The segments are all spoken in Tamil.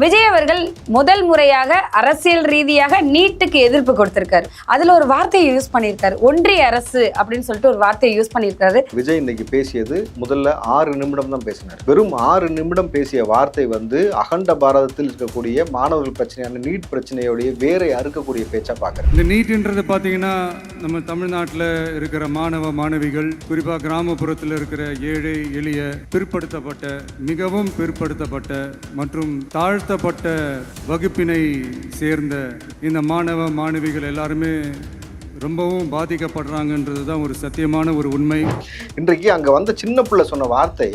விஜய் அவர்கள் முதல் முறையாக அரசியல் ரீதியாக நீட்டுக்கு எதிர்ப்பு கொடுத்திருக்காரு. அதுல ஒரு வார்த்தையை யூஸ் பண்ணியிருக்காரு, ஒன்றிய அரசு அப்படின்னு சொல்லிட்டு ஒரு வார்த்தையை யூஸ் பண்ணியிருக்காரு. விஜய் இன்னைக்கு பேசியது முதல்ல 6 நிமிடம் தான் பேசினார். வெறும் 6 நிமிடம் பேசிய வார்த்தை அகண்ட பாரதத்தில் இருக்கக்கூடிய மாணவர்கள் பிரச்சனையான நீட் பிரச்சனையோடைய வேரை அறுக்கக்கூடிய பேச்சா பாக்குறேன். இந்த நீட்ன்றது பாத்தீங்கன்னா நம்ம தமிழ்நாட்டில் இருக்கிற மாணவ மாணவிகள், குறிப்பா கிராமப்புறத்தில் இருக்கிற ஏழை எளிய பிற்படுத்தப்பட்ட, மிகவும் பிற்படுத்தப்பட்ட மற்றும் தாழ்த்தப்பட்ட வகுப்பினை சேர்ந்த இந்த மாணவ மாணவிகள் எல்லாருமே ரொம்பவும் பாதிக்கப்படுறாங்கன்றது தான் ஒரு சத்தியமான ஒரு உண்மை. இன்றைக்கு அங்க வந்த சின்ன பிள்ளை சொன்ன வார்த்தை,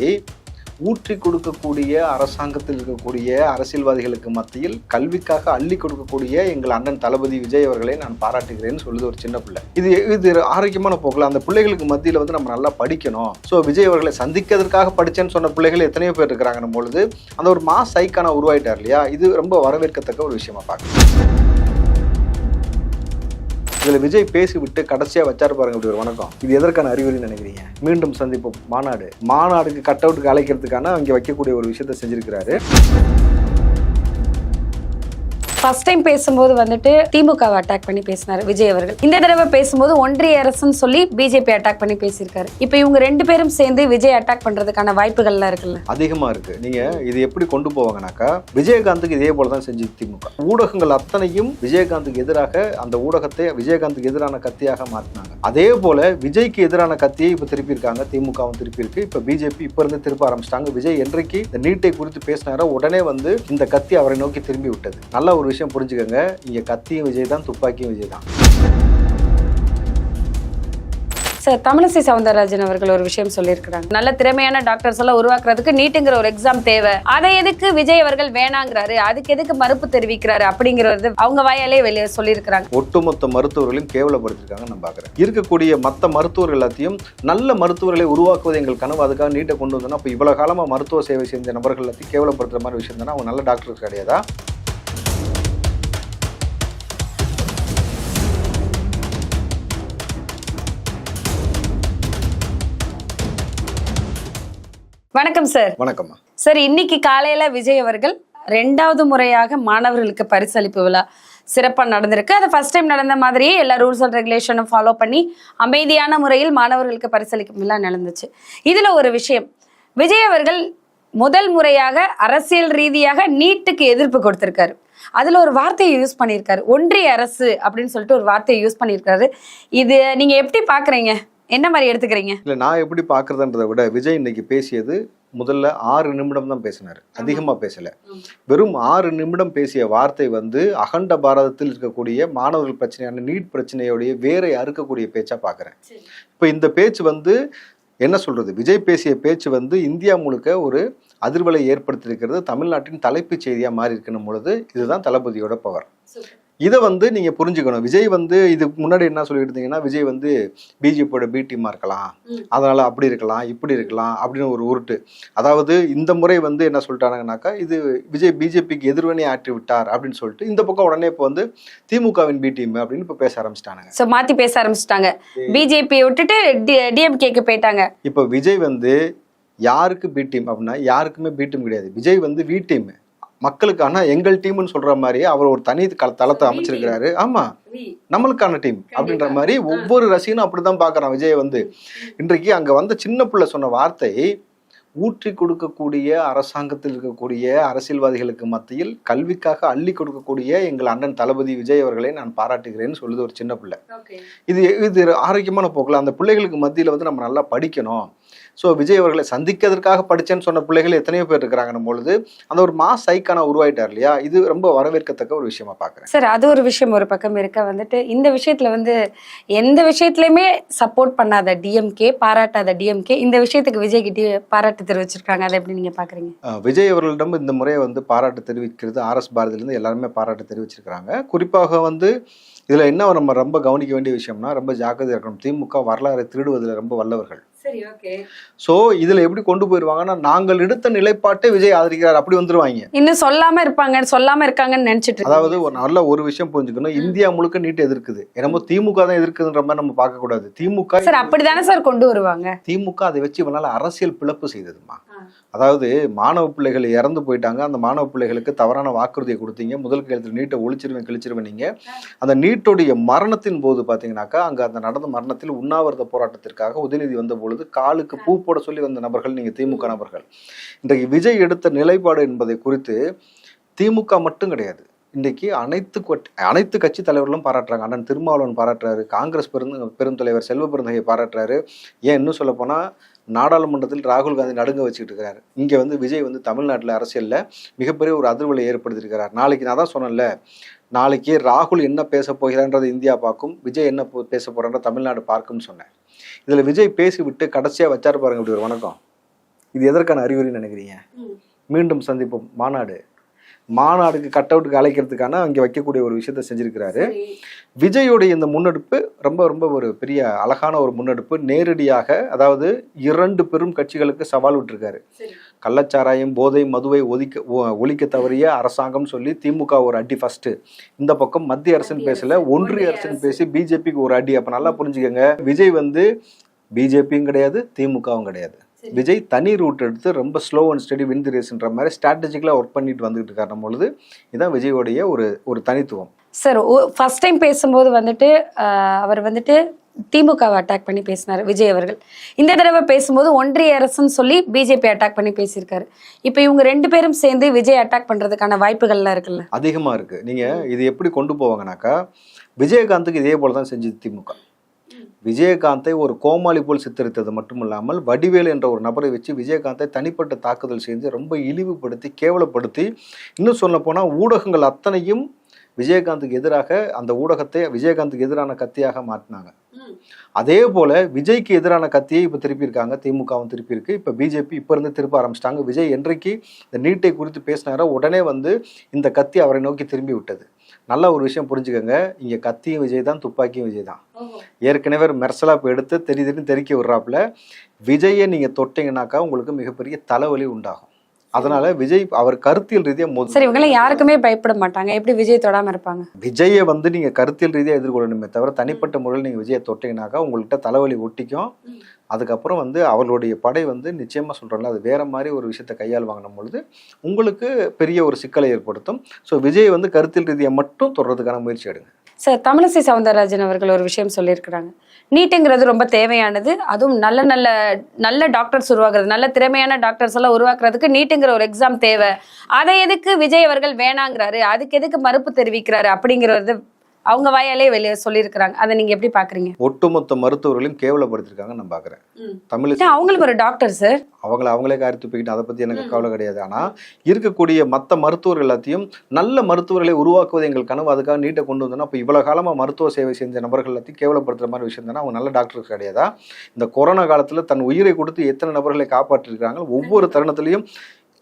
ஊற்றி கொடுக்கக்கூடிய அரசாங்கத்தில் இருக்கக்கூடிய அரசியல்வாதிகளுக்கு மத்தியில் கல்விக்காக அள்ளி கொடுக்கக்கூடிய எங்கள் அண்ணன் தளபதி விஜய் அவர்களை நான் பாராட்டுகிறேன்னு சொல்லுது ஒரு சின்ன பிள்ளை. இது ஆரோக்கியமான போக்கில் அந்த பிள்ளைகளுக்கு மத்தியில் நம்ம நல்லா படிக்கணும். ஸோ விஜய் அவர்களை சந்திக்கிறதுக்காக படிச்சேன்னு சொன்ன பிள்ளைகள் எத்தனையோ பேர் இருக்கிறாங்கன்னும் பொழுது அந்த ஒரு மாஸ் ஐக்கான உருவாயிட்டார் இல்லையா? இது ரொம்ப வரவேற்கத்தக்க ஒரு விஷயமா பார்க்குறேன். இதில் விஜய் பேசிவிட்டு கடைசியாக வச்சாரு பாருங்க இப்படி ஒரு வணக்கம். இது எதற்கான அறிகுறின்னு நினைக்கிறீங்க? மீண்டும் சந்திப்போம் மாநாடுக்கு கட் அவுட்டுக்கு அழைக்கிறதுக்கான அங்கே வைக்கக்கூடிய ஒரு விஷயத்தை செஞ்சிருக்கிறாரு. ஃபர்ஸ்ட் டைம் பேசும்போது திமுகவை அட்டாக் பண்ணி பேசினாரு விஜய் அவர்கள். இந்த தடவை பேசும்போது ஒன்றிய அரசுன்னு சொல்லி பிஜேபி அட்டாக் பண்ணி பேசியிருக்காரு. இப்போ இவங்க 2 பேரும் சேர்ந்து விஜய் அட்டாக் பண்றதுக்கான வாய்ப்புகள்லாம் இருக்குல்ல? அதிகமா இருக்கு. நீங்க இது எப்படி கொண்டு போவாங்கனாக்கா, விஜயகாந்துக்கு இதே போலதான் செஞ்சு திமுக ஊடகங்கள் அத்தனையும் விஜயகாந்துக்கு எதிராக அந்த ஊடகத்தை விஜயகாந்துக்கு எதிரான கத்தியாக மாற்றினாங்க. அதே போல விஜய்க்கு எதிரான கத்தியை இப்ப திருப்பி இருக்காங்க. திமுகவும் திருப்பி இருக்கு. இப்ப பிஜேபி இப்ப இருந்து திருப்ப ஆரம்பிச்சிட்டாங்க. விஜய் என்றைக்கு இந்த நீட்டை குறித்து பேசினாரோ உடனே இந்த கத்தி அவரை நோக்கி திரும்பி விட்டது. நல்ல ஒரு விஷயம் புரிஞ்சுக்கங்க, இங்க கத்தியும் விஜய் தான், துப்பாக்கியும் விஜய் தான். சார், தமிழிசை சவுந்தரராஜன் அவர்கள் ஒரு விஷயம் சொல்லியிருக்கிறாங்க, நல்ல திறமையான டாக்டர்ஸ் எல்லாம் உருவாக்குறதுக்கு நீட்டுங்கிற ஒரு எக்ஸாம் தேவை, அதை எதுக்கு விஜய் அவர்கள் வேணாங்கிறாரு, அதுக்கு எதுக்கு மறுப்பு தெரிவிக்கிறாரு அப்படிங்கிறது அவங்க வாயாலே வெளியே சொல்லியிருக்கிறாங்க. ஒட்டுமொத்த மருத்துவர்களையும் கேவலப்படுத்திருக்காங்க. நான் பாக்குறேன். இருக்கக்கூடிய மற்ற மருத்துவர்கள் எல்லாத்தையும் நல்ல மருத்துவர்களை உருவாக்குவது எங்கள் கனவு, அதுக்காக நீட்டை கொண்டு வந்தோம்னா அப்ப இவ்வளவு காலமா மருத்துவ சேவை செஞ்ச நபர்கள் எல்லாத்தையும் கேவலப்படுத்துற மாதிரி விஷயம் தானே? அவங்க நல்ல டாக்டர் கிடையாதா? வணக்கம் சார். வணக்கம் சார். இன்னைக்கு காலையில விஜய் அவர்கள் 2வது முறையாக மாணவர்களுக்கு பரிசளிப்பு விழா சிறப்பா நடந்திருக்கு. அது ஃபர்ஸ்ட் டைம் நடந்த மாதிரியே எல்லா ரூல்ஸ் அண்ட் ரெகுலேஷனும் ஃபாலோ பண்ணி அமைதியான முறையில் மாணவர்களுக்கு பரிசளிக்கும் விழா நடந்துச்சு. இதுல ஒரு விஷயம், விஜய் அவர்கள் முதல் முறையாக அரசியல் ரீதியாக நீட்டுக்கு எதிர்ப்பு கொடுத்திருக்காரு. அதுல ஒரு வார்த்தையை யூஸ் பண்ணியிருக்காரு, ஒன்றிய அரசு அப்படின்னு சொல்லிட்டு ஒரு வார்த்தையை யூஸ் பண்ணியிருக்காரு. இது நீங்க எப்படி பாக்குறீங்க? என்ன மாதிரி எடுத்துக்கிறீங்க? இல்ல, நான் எப்படி பாக்குறதுன்றதை விட விஜய் இன்னைக்கு பேசியது முதல்ல 6 நிமிடம் தான் பேசினார். அதிகமா பேசல. வெறும் 6 நிமிடம் பேசிய வார்த்தை அகண்ட பாரதத்தில் இருக்கக்கூடிய மாணவர்கள் பிரச்சனையான நீட் பிரச்சனையோடைய வேரை அறுக்கக்கூடிய பேச்சா பாக்குறேன். இப்ப இந்த பேச்சு என்ன சொல்றது, விஜய் பேசிய பேச்சு இந்தியா முழுக்க ஒரு அதிர்வலை ஏற்படுத்தியிருக்கிறது. தமிழ்நாட்டின் தலைப்புச் செய்தியா மாறி இருக்கணும் பொழுது இதுதான் தளபதியோட பவர். இதை நீங்க புரிஞ்சுக்கணும். விஜய் இதுக்கு முன்னாடி என்ன சொல்லிட்டு இருந்தீங்கன்னா, விஜய் பிஜேபியோட பி டீமா இருக்கலாம், அதனால அப்படி இருக்கலாம் இப்படி இருக்கலாம் அப்படின்னு ஒரு உருட்டு. அதாவது இந்த முறை என்ன சொல்லிட்டாங்கன்னாக்கா, இது விஜய் பிஜேபிக்கு எதிர்வினை ஆற்றி விட்டார் அப்படின்னு சொல்லிட்டு இந்த பக்கம் உடனே இப்போ திமுகவின் பி டீம் அப்படின்னு இப்போ பேச ஆரம்பிச்சிட்டாங்க. சோ மாத்தி பேச ஆரம்பிச்சிட்டாங்க. பிஜேபி விட்டுட்டு டிஎம்கேக்கு போயிட்டாங்க. இப்போ விஜய் யாருக்கு பி டீம் அப்படின்னா, யாருக்குமே பி டீம் கிடையாது. விஜய் வி டீம், மக்களுக்கான எங்கள் டீம்னு சொல்ற மாதிரி அவர் ஒரு தனி தளத்தை அமைச்சிருக்கிறாரு. ஆமா, நம்மளுக்கான டீம் அப்படின்ற மாதிரி ஒவ்வொரு ரசிகனும் அப்படிதான் பாக்குறான் விஜய். இன்றைக்கு அங்க வந்த சின்ன பிள்ளை சொன்ன வார்த்தை, ஊற்றி கொடுக்கக்கூடிய அரசாங்கத்தில் இருக்கக்கூடிய அரசியல்வாதிகளுக்கு மத்தியில் கல்விக்காக அள்ளி கொடுக்கக்கூடிய எங்கள் அண்ணன் தளபதி விஜய் அவர்களை நான் பாராட்டுகிறேன்னு சொல்லுது ஒரு சின்ன பிள்ளை. இது ஆரோக்கியமான போக்கில் அந்த பிள்ளைகளுக்கு மத்தியில் நம்ம நல்லா படிக்கணும். ஸோ விஜய் அவர்களை சந்திக்கிறதுக்காக படிச்சேன்னு சொன்ன பிள்ளைகள் எத்தனையோ பேர் இருக்கிறாங்கன்னும் பொழுது அந்த ஒரு மாஸ் ஐக்கான உருவாயிட்டார் இல்லையா? இது ரொம்ப வரவேற்கத்தக்க ஒரு விஷயமா பாக்குறேன். சார், அது ஒரு விஷயம் ஒரு பக்கம் இருக்க இந்த விஷயத்துல எந்த விஷயத்திலயுமே சப்போர்ட் பண்ணாத டிஎம்கே, பாராட்டாத டிஎம்கே இந்த விஷயத்துக்கு விஜய்கிட்ட பாராட்டு தெரிவிச்சிருக்காங்க. அதை எப்படி நீங்க பாக்குறீங்க? விஜய் அவர்களிடம் இந்த முறையை பாராட்டு தெரிவிக்கிறது RS பாரதியிலிருந்து எல்லாருமே பாராட்டு தெரிவிச்சிருக்கிறாங்க. குறிப்பாக இதுல என்ன நம்ம ரொம்ப கவனிக்க வேண்டிய விஷயம்னா, ரொம்ப ஜாக்கிரதையா இருக்கணும். திமுக வரலாறை திருடுவதில் ரொம்ப வல்லவர்கள். சோ இதுல எப்படி கொண்டு போயிருவாங்கன்னா, நாங்கள் எடுத்த நிலைப்பாட்டை விஜய் ஆதரிக்கிறார் அப்படி வந்துருவாங்க. இன்னும் சொல்லாம இருக்காங்கன்னு நினைச்சிட்டு. அதாவது ஒரு விஷயம் புரிஞ்சுக்கணும், இந்தியா முழுக்க நீட் எதிர்க்குது. என்னமோ திமுக தான் எதிர்க்குதுன்ற மாதிரி நம்ம பார்க்க கூடாது. திமுக சார் அப்படித்தானே சார் கொண்டு வருவாங்க. திமுக அதை வச்சு இவனால அரசியல் பிளப்பு செய்ததுமா. அதாவது மாணவ பிள்ளைகள் இறந்து போயிட்டாங்க, அந்த மாணவ பிள்ளைகளுக்கு தவறான வாக்குறுதியை கொடுத்தீங்க, முதல் கையெழுத்து நீட்டை கிழிச்சிருவேன் நீங்க. அந்த நீட்டுடைய மரணத்தின் போது பாத்தீங்கன்னாக்கா அங்க அந்த நடந்த மரணத்தில் உண்ணாவிரத போராட்டத்திற்காக உதயநிதி வந்த பொழுது காலுக்கு பூ போட சொல்லி வந்த நபர்கள் நீங்க, திமுக நபர்கள். இன்றைக்கு விஜய் எடுத்த நிலைப்பாடு என்பதை குறித்து திமுக மட்டும் கிடையாது, இன்றைக்கு அனைத்து கட்சி தலைவர்களும் பாராட்டுறாங்க. அண்ணன் திருமாவளவன் பாராட்டுறாரு, காங்கிரஸ் பெருந்தலைவர் செல்வ பெருந்தகை பாராட்டுறாரு. ஏன் இன்னும் சொல்ல போனா நாடாளுமன்றத்தில் ராகுல் காந்தி நடுங்க வச்சுக்கிட்டு இருக்கிறாரு. இங்க வந்து விஜய் வந்து தமிழ்நாட்டில் அரசியல்ல மிகப்பெரிய ஒரு அதிர்வலை ஏற்படுத்தியிருக்கிறார். நாளைக்கு நான் தான் சொன்னேன்ல, நாளைக்கு ராகுல் என்ன பேச போகிறான்றது இந்தியா பார்க்கும், விஜய் என்ன பேச போறான்ற தமிழ்நாடு பார்க்கும்னு சொன்னேன். இதுல விஜய் பேசி விட்டு கடைசியா வச்சாரு பாருங்க இப்படி ஒரு வணக்கம். இது எதற்கான அறிகுறின்னு நினைக்கிறீங்க? மீண்டும் சந்திப்போம் மாநாடுக்கு கட் அவுட்டுக்கு அழைக்கிறதுக்கான அங்கே வைக்கக்கூடிய ஒரு விஷயத்த செஞ்சிருக்கிறாரு. விஜயோடைய இந்த முன்னெடுப்பு ரொம்ப ரொம்ப ஒரு பெரிய அழகான ஒரு முன்னெடுப்பு. நேரடியாக அதாவது 2 பெரும் கட்சிகளுக்கு சவால் விட்டுருக்காரு. கள்ளச்சாராயம் போதை மதுவை ஒழிக்க தவறிய அரசாங்கம் சொல்லி திமுக ஒரு அடி ஃபர்ஸ்ட், இந்த பக்கம் மத்திய அரசுன்னு பேசல ஒன்றிய அரசுன்னு பேசி பிஜேபிக்கு ஒரு அடி. அப்ப நல்லா புரிஞ்சுக்கங்க, விஜய் வந்து பிஜேபியும் கிடையாது திமுகவும் கிடையாது. விஜய் தனி ரூட் எடுத்து ரொம்ப ஸ்லோ அண்ட் ஸ்டடி வின் தி ரேஸ்ன்ற மாதிரி ஸ்ட்ராட்டஜிக்கலாக ஒர்க் பண்ணிட்டு வந்துட்டு இருக்காரு பொழுது இதான் விஜயோடைய ஒரு தனித்துவம். சார் ஃபர்ஸ்ட் டைம் பேசும்போது வந்துட்டு அவர் வந்துட்டு திமுகவை அட்டாக் பண்ணி பேசினார் விஜய் அவர்கள். இந்த தடவை பேசும்போது ஒன்றிய அரசுன்னு சொல்லி பிஜேபி அட்டாக் பண்ணி பேசியிருக்காரு. இப்போ இவங்க 2 பேரும் சேர்ந்து விஜய் அட்டாக் பண்றதுக்கான வாய்ப்புகள்லாம் இருக்குல்ல? அதிகமா இருக்கு. நீங்க இது எப்படி கொண்டு போவாங்கனாக்கா, விஜயகாந்துக்கு இதே போல தான் செஞ்சது திமுக. விஜயகாந்தை ஒரு கோமாளி போல் சித்தரித்தது மட்டும் இல்லாமல் வடிவேல் என்ற ஒரு நபரை வச்சு விஜயகாந்தை தனிப்பட்ட தாக்குதல் செஞ்சு ரொம்ப இழிவுபடுத்தி கேவலப்படுத்தி, இன்னும் சொல்ல போனால் ஊடகங்கள் அத்தனையும் விஜயகாந்துக்கு எதிராக அந்த ஊடகத்தை விஜயகாந்துக்கு எதிரான கத்தியாக மாற்றினாங்க. அதே போல விஜய்க்கு எதிரான கத்தியை இப்போ திருப்பியிருக்காங்க, திமுகவும் திருப்பியிருக்கு. இப்போ பிஜேபி இப்போ இருந்து திருப்ப ஆரம்பிச்சிட்டாங்க. விஜய் என்றைக்கு இந்த நீட்டை குறித்து பேசினாரோ உடனே வந்து இந்த கத்தி அவரை நோக்கி திரும்பி விட்டது. நல்ல ஒரு விஷயம் புரிஞ்சுக்கோங்க, இங்க கத்தியும் விஜய் தான், துப்பாக்கியும் விஜய் தான். ஏற்கனவே மெர்சலாப் எடுத்து தெறிக்க விடுறாப்புல. விஜயை நீங்க தொட்டீங்கன்னாக்கா உங்களுக்கு மிகப்பெரிய தலைவலி உண்டாகும். அதனால விஜய் அவர் கருத்தியல் ரீதியா சரி, இவங்க யாருக்குமே பயப்பட மாட்டாங்க, எப்படி விஜய் தொடாம இருப்பாங்க? விஜயை வந்து நீங்க கருத்தியல் ரீதியா எதிர்கொள்ளணுமே தவிர தனிப்பட்ட முறையில் நீங்க விஜயை தொட்டீங்கன்னாக்கா உங்கள்கிட்ட தலைவலி ஒட்டிக்கும். அதுக்கப்புறம் வந்து அவர்களுடைய படை வந்து நிச்சயமா சொல்றாங்க அது வேற மாதிரி ஒரு விஷயத்தை கையாளுவாங்கன்னும் பொழுது உங்களுக்கு பெரிய ஒரு சிக்கலை ஏற்படுத்தும். ஸோ விஜய் வந்து கருத்தியல் ரீதியை மட்டும் தொடர்றதுக்கான முயற்சி எடுங்க. சார், தமிழிசை சவுந்தரராஜன் அவர்கள் ஒரு விஷயம் சொல்லியிருக்கிறாங்க, நீட்டுங்கிறது ரொம்ப தேவையானது, அதுவும் நல்ல டாக்டர்ஸ் உருவாக்குறது, நல்ல திறமையான டாக்டர்ஸ் எல்லாம் உருவாக்குறதுக்கு நீட்டுங்கிற ஒரு எக்ஸாம் தேவை, அதை எதுக்கு விஜய் அவர்கள் வேணாங்கிறாரு, அதுக்கு எதுக்கு மறுப்பு தெரிவிக்கிறாரு அப்படிங்கிறது அவங்க வாயாலே வெளியே சொல்லியிருக்கிறாங்க. அதை நீங்க எப்படி பாக்குறீங்க? ஒட்டுமொத்த மருத்துவர்களையும் கேவலப்படுத்திருக்காங்க நான் பாக்குறேன். தமிழிசை அவங்களுக்கு ஒரு டாக்டர் சார், அவங்களே காரி துப்பிக்கிட்டு அதை பத்தி எனக்கு கவலை கிடையாது. ஆனா இருக்கக்கூடிய மற்ற மருத்துவர்கள் எல்லாத்தையும் நல்ல மருத்துவர்களை உருவாக்குவது எங்கள் கனவு, அதுக்காக நீட்டை கொண்டு வந்தோம்னா அப்போ இவ்வளவு காலமா மருத்துவ சேவை செஞ்ச நபர்கள் எல்லாத்தையும் கேவலப்படுத்துற மாதிரி விஷயம் தானே. அவங்க நல்ல டாக்டர் கிடையாதா? இந்த கொரோனா காலத்துல தன் உயிரை கொடுத்து எத்தனை நபர்களை காப்பாற்றிருக்காங்க. ஒவ்வொரு தருணத்திலையும்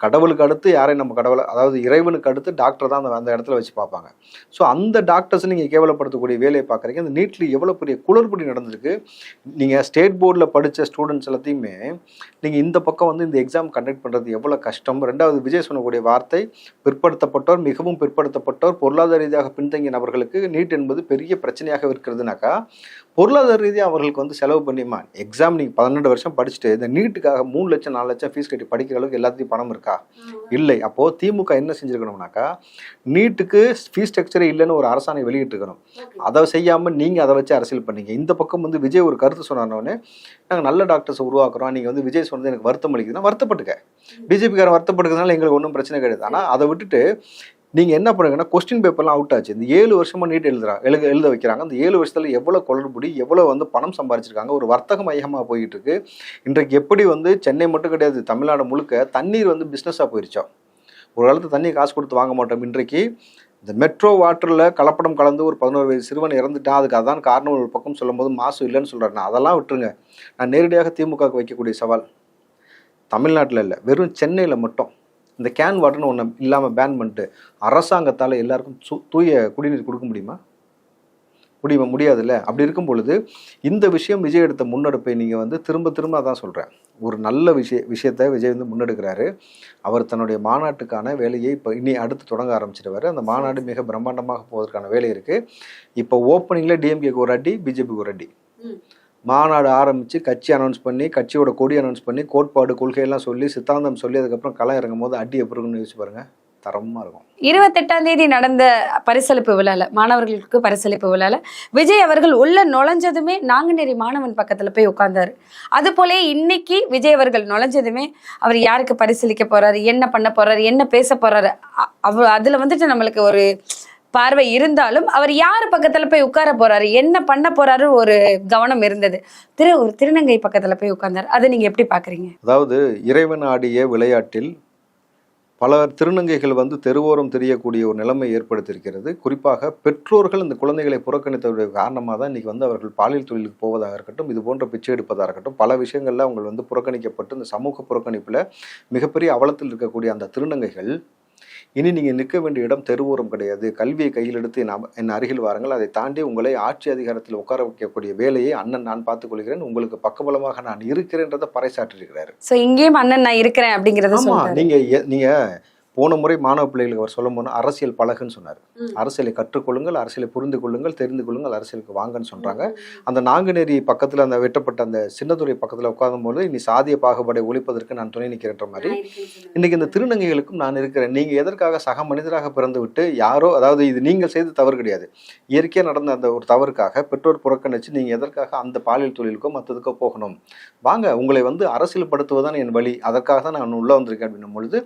கடவுளுக்கு அடுத்து யாரை நம்ம கடவுளை, அதாவது இறைவனுக்கு அடுத்து டாக்டர் தான் அந்த இடத்துல வச்சு பார்ப்பாங்க. ஸோ அந்த டாக்டர்ஸ் நீங்கள் கேவலப்படுத்தக்கூடிய வேலையை பார்க்குறீங்க. அந்த நீட்டில் எவ்வளோ பெரிய குளறுபடி நடந்திருக்கு. நீங்கள் ஸ்டேட் போர்டில் படித்த ஸ்டூடெண்ட்ஸ் எல்லாத்தையுமே நீங்கள் இந்த பக்கம் வந்து இந்த எக்ஸாம் கண்டக்ட் பண்ணுறது எவ்வளோ கஷ்டம். ரெண்டாவது விஜய் சொன்னக்கூடிய வார்த்தை, பிற்படுத்தப்பட்டோர், மிகவும் பிற்படுத்தப்பட்டோர், பொருளாதார ரீதியாக பின்தங்கிய நபர்களுக்கு நீட் என்பது பெரிய பிரச்சனையாக இருக்கிறதுனாக்கா பொருளாதார ரீதியாக அவர்களுக்கு வந்து செலவு பண்ணியுமா எக்ஸாம் நீங்கள் 12 வருஷம் படிச்சுட்டு இந்த நீட்டுக்காக 3 லட்சம் 4 லட்சம் ஃபீஸ் கட்டி படிக்கிற அளவுக்கு எல்லாத்தையும் பணம் இருக்கா? இல்லை. அப்போது திமுக என்ன செஞ்சுருக்கணும்னாக்கா, நீட்டுக்கு ஃபீஸ் ஸ்ட்ரக்சரே இல்லைன்னு ஒரு அரசாணை வெளியிட்டிருக்கணும். அதை செய்யாமல் நீங்கள் அதை வச்சு அரசியல் பண்ணீங்க. இந்த பக்கம் வந்து விஜய் ஒரு கருத்து சொன்னானோடனே நாங்கள் நல்ல டாக்டர்ஸ் உருவாக்குறோம், நீங்கள் வந்து விஜய் சொன்னது எனக்கு வருத்தம் அளிக்குதுன்னா வருத்தப்பட்டுக்க. பிஜேபிக்காரன் வருத்தப்படுறதுனால எங்களுக்கு ஒன்றும் பிரச்சனை கிடையாது. ஆனால் அதை விட்டுட்டு நீங்கள் என்ன பண்ணுங்கன்னா, கொஸ்டின் பேப்பர்லாம் அவுட் ஆச்சு. இந்த 7 வருஷமாக நீட் எழுத வைக்கிறாங்க. அந்த 7 வருஷத்தில் எவ்வளோ குளறுபடி, எவ்வளோ வந்து பணம் சம்பாதிச்சிருக்காங்க. ஒரு வர்த்தக மையமாக போயிட்டு இருக்கு. இன்றைக்கு எப்படி வந்து சென்னை மட்டும் கிடையாது, தமிழ்நாடு முழுக்க தண்ணீர் வந்து பிஸ்னஸாக போயிருச்சோ. ஒரு காலத்து தண்ணி காசு கொடுத்து வாங்க மாட்டோம். இன்றைக்கு இந்த மெட்ரோ வாட்டரில் கலப்படம் கலந்து ஒரு 11 வயது சிறுவன் இறந்துட்டான், அதுக்கு அதான் காரணம் ஒரு பக்கம் சொல்லும் போது மாசு இல்லைன்னு சொல்கிறேன். அதெல்லாம் விட்டுருங்க. நான் நேரடியாக திமுகவுக்கு வைக்கக்கூடிய சவால், தமிழ்நாட்டில் இல்லை, வெறும் சென்னையில் மட்டும் இந்த கேன் வாட்டர்னு ஒன்று இல்லாமல் பேன் பண்ணிட்டு அரசாங்கத்தால் எல்லாருக்கும் தூய குடிநீர் கொடுக்க முடியாதுல்ல. அப்படி இருக்கும் பொழுது இந்த விஷயம் விஜய் எடுத்த முன்னெடுப்பை நீங்கள் வந்து திரும்ப அதான் சொல்கிறேன். ஒரு நல்ல விஷயத்தை விஜய் வந்து முன்னெடுக்கிறாரு. அவர் தன்னுடைய மாநாட்டுக்கான வேலையை இப்போ இனி அடுத்து தொடங்க ஆரம்பிச்சிடுவார். அந்த மாநாடு மிக பிரம்மாண்டமாக போவதற்கான வேலை இருக்குது. இப்போ ஓப்பனிங்கில் டிஎம்கேக்கு ஒரு அடி, பிஜேபிக்கு ஒரு அடி. மாநாடு ஆரம்பித்து கட்சி அனௌன்ஸ் பண்ணி கட்சியோட கொடி அனௌன்ஸ் பண்ணி கோட்பாடு கொள்கையெல்லாம் சொல்லி சித்தாந்தம் சொல்லி அதுக்கப்புறம் களம் இறங்கும் போது அடி எப்படி இருக்குன்னு யோசிச்சு பாருங்க, தரமாக இருக்கும். 28ஆம் தேதி நடந்த பரிசளிப்பு விழால, மாணவர்களுக்கு பரிசளிப்பு விழால விஜய் அவர்கள் உள்ள நுழைஞ்சதுமே நாங்குநேரி மாணவன் பக்கத்துல போய் உட்கார்ந்தாரு. அது போல இன்னைக்கு விஜய் அவர்கள் நுழைஞ்சதுமே அவர் யாருக்கு பரிசளிக்க போறாரு, என்ன பண்ண போறாரு, என்ன பேச போறாரு, அதுல வந்துட்டு நம்மளுக்கு ஒரு பார்வை இருந்தாலும் அவர் யார் பக்கத்துல போய் உட்கார போறாரு, என்ன பண்ண போறாரு ஒரு கவனம் இருந்தது. ஒரு திருநங்கை பக்கத்துல போய் உட்கார்ந்தாரு. அதை நீங்க எப்படி பாக்குறீங்க? அதாவது இறைவன் ஆடிய விளையாட்டில் பல திருநங்கைகள் வந்து தெருவோரம் தெரியக்கூடிய ஒரு நிலைமை ஏற்படுத்தியிருக்கிறது. குறிப்பாக பெற்றோர்கள் இந்த குழந்தைகளை புறக்கணித்தவருடைய காரணமாக தான் இன்றைக்கி வந்து அவர்கள் பாலியல் தொழிலுக்கு போவதாக இருக்கட்டும், இது போன்ற பிச்சை எடுப்பதாக இருக்கட்டும், பல விஷயங்களில் அவங்க வந்து புறக்கணிக்கப்பட்டு இந்த சமூக புறக்கணிப்பில் மிகப்பெரிய அவலத்தில் இருக்கக்கூடிய அந்த திருநங்கைகள் இனி நீங்கள் நிற்க வேண்டிய இடம் தெருவோரம் கிடையாது, கல்வியை கையில் எடுத்து என் அருகில் வாருங்கள், அதை தாண்டி உங்களை ஆட்சி அதிகாரத்தில் உட்கார வைக்கக்கூடிய வேலையை அண்ணன் நான் பார்த்துக் கொள்கிறேன், உங்களுக்கு பக்கபலமாக நான் இருக்கிறேன்றதை பறைசாற்றிருக்கிறாரு. ஸோ இங்கேயும் அண்ணன் நான் இருக்கிறேன் அப்படிங்கிறத சொல்றாரு. நீங்க போன முறை மாணவ பிள்ளைகளுக்கு அவர் சொல்லும் போது அரசியல் பழகுன்னு சொன்னார். அரசியலை கற்றுக்கொள்ளுங்கள், அரசியலை புரிந்து கொள்ளுங்கள், தெரிந்து கொள்ளுங்கள், அரசியலுக்கு வாங்கன்னு சொல்றாங்க. அந்த நாங்குநேரி பக்கத்துல அந்த வெட்டப்பட்ட அந்த சின்னத்துறை பக்கத்துல உட்காரும் போது இனி சாதிய பாகுபாடை ஒழிப்பதற்கு நான் துணை நிற்கிறேன்ற மாதிரி இன்னைக்கு இந்த திருநங்கைகளுக்கும் நான் இருக்கிறேன். நீங்க எதற்காக சக மனிதராக பிறந்து விட்டு யாரோ, அதாவது இது நீங்கள் செய்த தவறு கிடையாது, இயற்கையா நடந்த அந்த ஒரு தவறுக்காக பெற்றோர் புறக்கணிச்சு நீங்க எதற்காக அந்த பாலியல் தொழிலுக்கோ மற்றதுக்கோ போகணும்? வாங்க, உங்களை வந்து அரசியல் படுத்துவதுதான் என் வழி, அதற்காக தான் நான் உள்ள வந்திருக்கேன் அப்படின்னும் பொழுது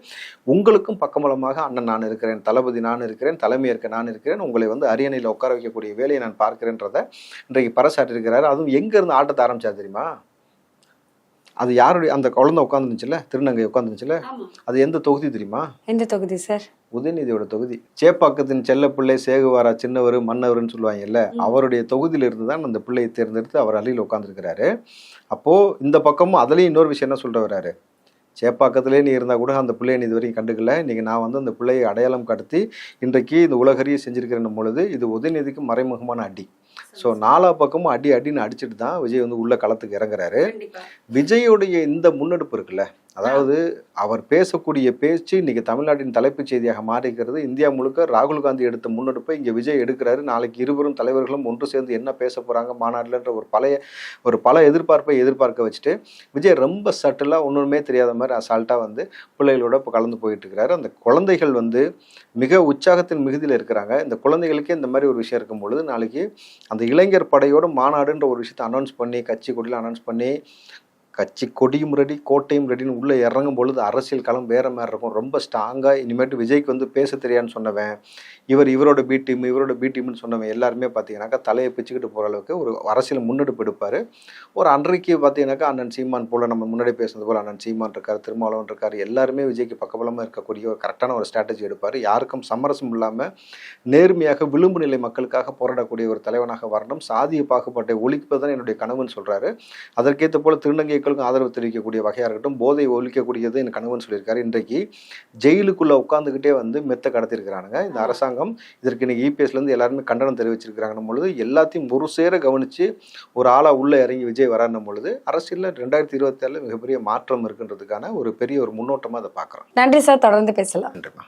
உங்களுக்கும் பக்கபலமாக அண்ணன் நான் இருக்கிறேன், தளபதி நான் இருக்கிறேன், தலைமை ஏற்க நான் இருக்கிறேன், உங்களை வந்து அரியணையில் உட்கார வைக்கக்கூடிய வேலையை நான் பார்க்கிறேன்றதை இன்றைக்கு பறைசாற்றிருக்கிறாரு. அதுவும் எங்க இருந்து ஆட்டத்தை ஆரம்பிச்சா தெரியுமா? அது யாருடைய, அந்த குழந்தை உட்காந்துருந்துச்சுல, திருநங்கை உட்காந்துருந்துச்சுல, அது எந்த தொகுதி தெரியுமா? எந்த தொகுதி சார்? உதயநிதியோட தொகுதி. சேப்பாக்கத்தின் செல்ல பிள்ளை சேகுவாரா சின்னவர் மன்னவர்னு சொல்லுவாங்கல்ல, அவருடைய தொகுதியில இருந்து தான் அந்த பிள்ளையை தேர்ந்தெடுத்து அவர் அருகில் உட்காந்துருக்கிறாரு. அப்போ இந்த பக்கமும் அதுலயும் இன்னொரு விஷயம் என்ன சொல்ற வர்றாரு, சேப்பாக்கத்திலே நீ இருந்தால் கூட அந்த பிள்ளையை நீ இது வரைக்கும் கண்டுக்கல, இன்றைக்கி நான் வந்து அந்த பிள்ளையை அடையாளம் கடத்தி இன்றைக்கு இந்த உலகறிய செஞ்சிருக்கிறேன் பொழுது இது உதயநிதிக்கு மறைமுகமான அடி. ஸோ நாலா பக்கமும் அடி அடின்னு அடிச்சுட்டு தான் விஜய் வந்து உள்ள களத்துக்கு இறங்குறாரு. விஜயோடைய இந்த முன்னெடுப்பு இருக்குல்ல, அதாவது அவர் பேசக்கூடிய பேச்சு இன்னைக்கு தமிழ்நாட்டின் தலைப்புச் செய்தியாக மாறிக்கிறது. இந்தியா முழுக்க ராகுல் காந்தி எடுத்த முன்னெடுப்பை இங்கே விஜய் எடுக்கிறாரு. நாளைக்கு இருவரும் தலைவர்களும் ஒன்று சேர்ந்து என்ன பேச போகிறாங்க மாநாடுலன்ற ஒரு பல எதிர்பார்ப்பை எதிர்பார்க்க வச்சுட்டு விஜய் ரொம்ப சட்டிலாக ஒன்றுமே தெரியாத மாதிரி அசால்ட்டாக வந்து பிள்ளைகளோட இப்போ கலந்து போயிட்டு இருக்கிறாரு. அந்த குழந்தைகள் வந்து மிக உற்சாகத்தின் மிகுதியில் இருக்கிறாங்க. இந்த குழந்தைகளுக்கே இந்த மாதிரி ஒரு விஷயம் இருக்கும் பொழுது நாளைக்கு அந்த இளைஞர் படையோடு மாநாடுன்ற ஒரு விஷயத்தை அனௌன்ஸ் பண்ணி கட்சி கொடியில் அனௌன்ஸ் பண்ணி கட்சி கொடியும் ரெடி கோட்டையும் ரெடின்னு உள்ளே இறங்கும் பொழுது அரசியல் களம் வேற மாதிரி இருக்கும். ரொம்ப ஸ்ட்ராங்காக இனிமேட்டு விஜய்க்கு வந்து பேச தெரியான்னு சொன்னவன், இவரோட பி டீம்னு சொன்னவன் எல்லாருமே பார்த்தீங்கன்னாக்கா தலையை பிச்சுக்கிட்டு போகிற அளவுக்கு ஒரு அரசியல் முன்னெடுப்பு எடுப்பார். ஒரு அன்றைக்கு பார்த்தீங்கன்னாக்கா அண்ணன் சீமான் போல், நம்ம முன்னாடி பேசுனது போல் அண்ணன் சீமான் இருக்கார், திருமாவளவன் இருக்கார், எல்லாருமே விஜய்க்கு பக்கபலமாக இருக்கக்கூடிய ஒரு கரெக்டான ஒரு ஸ்ட்ராட்டஜி எடுப்பார். யாருக்கும் சமரசம் இல்லாமல் நேர்மையாக விளிம்பு நிலை மக்களுக்காக போராடக்கூடிய ஒரு தலைவனாக வரணும். சாதிய பாகுபாட்டை ஒழிப்பது தான் என்னுடைய கனவுன்னு சொல்கிறாரு. அதற்கேற்ற போல் திருநங்கைகளுக்கும் ஆதரவு தெரிவிக்கக்கூடிய வகையாக இருக்கட்டும், போதை ஒழிக்கக்கூடியது என் கனவுன்னு சொல்லியிருக்காரு. இன்றைக்கு ஜெயிலுக்குள்ளே உட்காந்துக்கிட்டே வந்து மெத்த கடத்திருக்கிறானுங்க இந்த அரசாங்கம். இதற்கு இன்னைக்கு இபிஎஸ்லேருந்து எல்லாருமே கண்டனம் தெரிவிச்சிருக்கிறாங்கன்னும் பொழுது எல்லாத்தையும் ஒரு சேர கவனித்து ஒரு ஆளாக உள்ளே இறங்கி விஜய் வரான்னும் பொழுது அரசியலில் 2027 மிகப்பெரிய மாற்றம் இருக்குன்றதுக்கான ஒரு பெரிய ஒரு முன்னோட்டமாக அதை பார்க்குறோம். நன்றி சார், தொடர்ந்து பேசலாம். நன்றிமா.